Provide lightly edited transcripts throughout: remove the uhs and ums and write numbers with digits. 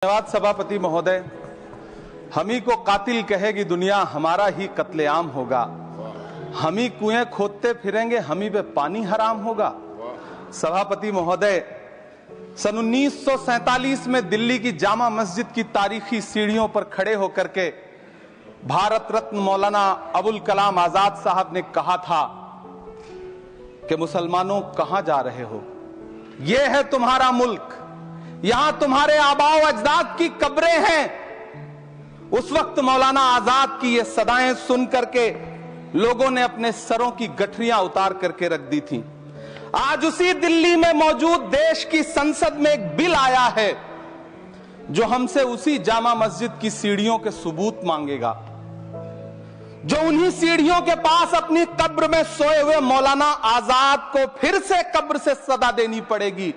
धन्यवाद सभापति महोदय। हम ही को कातिल कहेगी दुनिया, हमारा ही कत्लेआम होगा। हम ही कुएं खोदते फिरेंगे, हम ही पे पानी हराम होगा। सभापति महोदय, सन 1947 में दिल्ली की जामा मस्जिद की तारीखी सीढ़ियों पर खड़े होकर के भारत रत्न मौलाना अबुल कलाम आजाद साहब ने कहा था कि मुसलमानों कहां जा रहे हो, यह है तुम्हारा मुल्क, यहां तुम्हारे आबाओ अजदाद की कब्रें हैं। उस वक्त मौलाना आजाद की ये सदाएं सुन करके लोगों ने अपने सरों की गठरियां उतार करके रख दी थी। आज उसी दिल्ली में मौजूद देश की संसद में एक बिल आया है जो हमसे उसी जामा मस्जिद की सीढ़ियों के सबूत मांगेगा, जो उन्हीं सीढ़ियों के पास अपनी कब्र में सोए हुए मौलाना आजाद को फिर से कब्र से सदा देनी पड़ेगी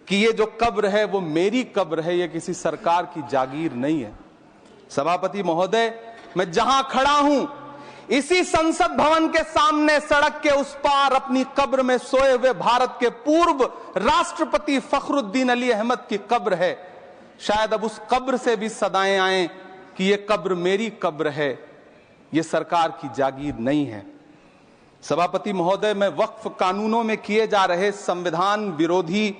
कि ये जो कब्र है वो मेरी कब्र है, ये किसी सरकार की जागीर नहीं है। सभापति महोदय, मैं जहां खड़ा हूं इसी संसद भवन के सामने सड़क के उस पार अपनी कब्र में सोए हुए भारत के पूर्व राष्ट्रपति फखरुद्दीन अली अहमद की कब्र है। शायद अब उस कब्र से भी सदाएं आए कि ये कब्र मेरी कब्र है, ये सरकार की जागीर नहीं है। सभापति महोदय, मैं वक्फ कानूनों में किए जा रहे संविधान विरोधी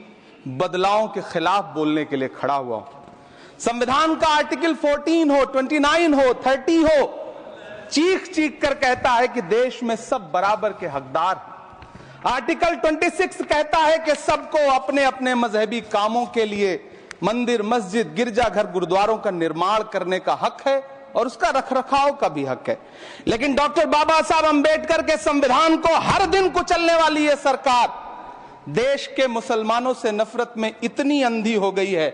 बदलावों के खिलाफ बोलने के लिए खड़ा हुआ हूं। संविधान का आर्टिकल 14 हो, 29 हो, 30 हो, चीख चीख कर कहता है कि देश में सब बराबर के हकदार हैं। आर्टिकल 26 कहता है कि सबको अपने अपने मजहबी कामों के लिए मंदिर, मस्जिद, गिरजाघर, गुरुद्वारों का निर्माण करने का हक है और उसका रखरखाव का भी हक है। लेकिन डॉक्टर बाबा साहब अंबेडकर के संविधान को हर दिन कुचलने वाली ये सरकार देश के मुसलमानों से नफरत में इतनी अंधी हो गई है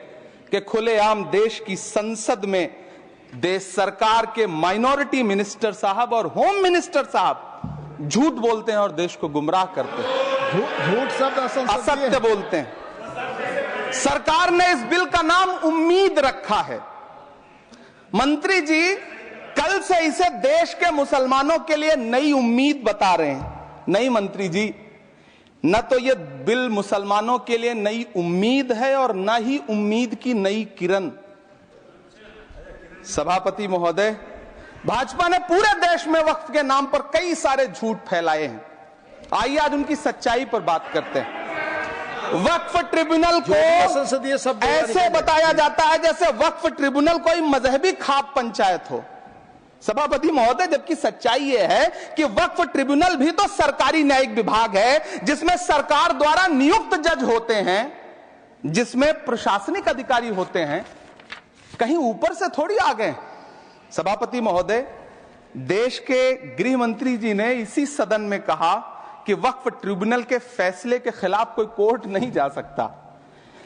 कि खुलेआम देश की संसद में देश सरकार के माइनॉरिटी मिनिस्टर साहब और होम मिनिस्टर साहब झूठ बोलते हैं और देश को गुमराह करते हैं, झूठ शब्द असत्य बोलते हैं। सरकार ने इस बिल का नाम उम्मीद रखा है। मंत्री जी कल से इसे देश के मुसलमानों के लिए नई उम्मीद बता रहे हैं। नहीं मंत्री जी, न तो यह बिल मुसलमानों के लिए नई उम्मीद है और न ही उम्मीद की नई किरण। सभापति महोदय, भाजपा ने पूरे देश में वक्फ के नाम पर कई सारे झूठ फैलाए हैं। आइए आज उनकी सच्चाई पर बात करते हैं। वक्फ ट्रिब्यूनल को ऐसे बताया जाता है जैसे वक्फ ट्रिब्यूनल कोई मजहबी खाप पंचायत हो। सभापति महोदय, जबकि सच्चाई यह है कि वक्फ ट्रिब्यूनल भी तो सरकारी न्यायिक विभाग है जिसमें सरकार द्वारा नियुक्त जज होते हैं, जिसमें प्रशासनिक अधिकारी होते हैं, कहीं ऊपर से थोड़ी आ गए। सभापति महोदय, देश के गृह मंत्री जी ने इसी सदन में कहा कि वक्फ ट्रिब्यूनल के फैसले के खिलाफ कोई कोर्ट नहीं जा सकता,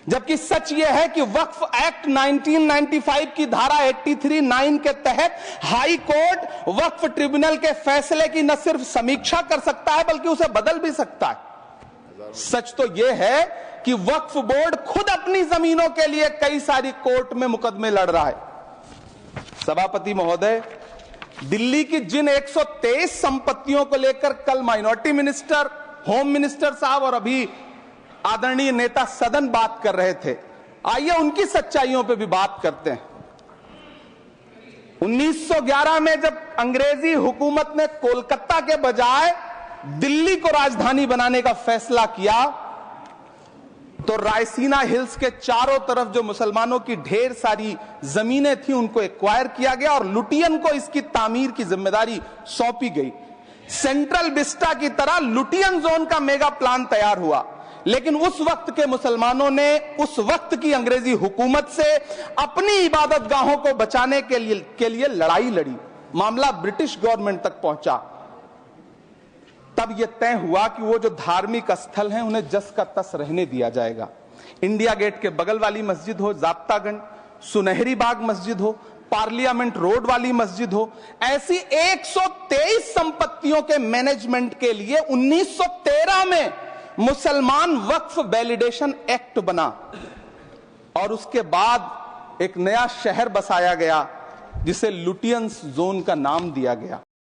जबकि सच यह है कि वक्फ एक्ट 1995 की धारा 83(9) के तहत हाई कोर्ट वक्फ ट्रिब्यूनल के फैसले की न सिर्फ समीक्षा कर सकता है बल्कि उसे बदल भी सकता है। सच तो यह है कि वक्फ बोर्ड खुद अपनी जमीनों के लिए कई सारी कोर्ट में मुकदमे लड़ रहा है। सभापति महोदय, दिल्ली की जिन 123 संपत्तियों को लेकर कल माइनॉरिटी मिनिस्टर, होम मिनिस्टर साहब और अभी आदरणीय नेता सदन बात कर रहे थे, आइए उनकी सच्चाइयों पे भी बात करते हैं। 1911 में जब अंग्रेजी हुकूमत ने कोलकाता के बजाय दिल्ली को राजधानी बनाने का फैसला किया तो रायसीना हिल्स के चारों तरफ जो मुसलमानों की ढेर सारी जमीनें थी उनको एक्वायर किया गया और लुटियन को इसकी तामीर की जिम्मेदारी सौंपी गई। सेंट्रल विस्टा की तरह लुटियन जोन का मेगा प्लान तैयार हुआ, लेकिन उस वक्त के मुसलमानों ने उस वक्त की अंग्रेजी हुकूमत से अपनी इबादत गाहों को बचाने के लिए लड़ाई लड़ी। मामला ब्रिटिश गवर्नमेंट तक पहुंचा। तब यह तय हुआ कि वो जो धार्मिक स्थल हैं उन्हें जस का तस रहने दिया जाएगा। इंडिया गेट के बगल वाली मस्जिद हो, जाप्तागंज, सुनहरी बाग मस्जिद हो, पार्लियामेंट रोड वाली मस्जिद हो, ऐसी 123 संपत्तियों के मैनेजमेंट के लिए 1913 में मुसलमान वक्फ वैलिडेशन एक्ट बना और उसके बाद एक नया शहर बसाया गया जिसे लुटियंस जोन का नाम दिया गया।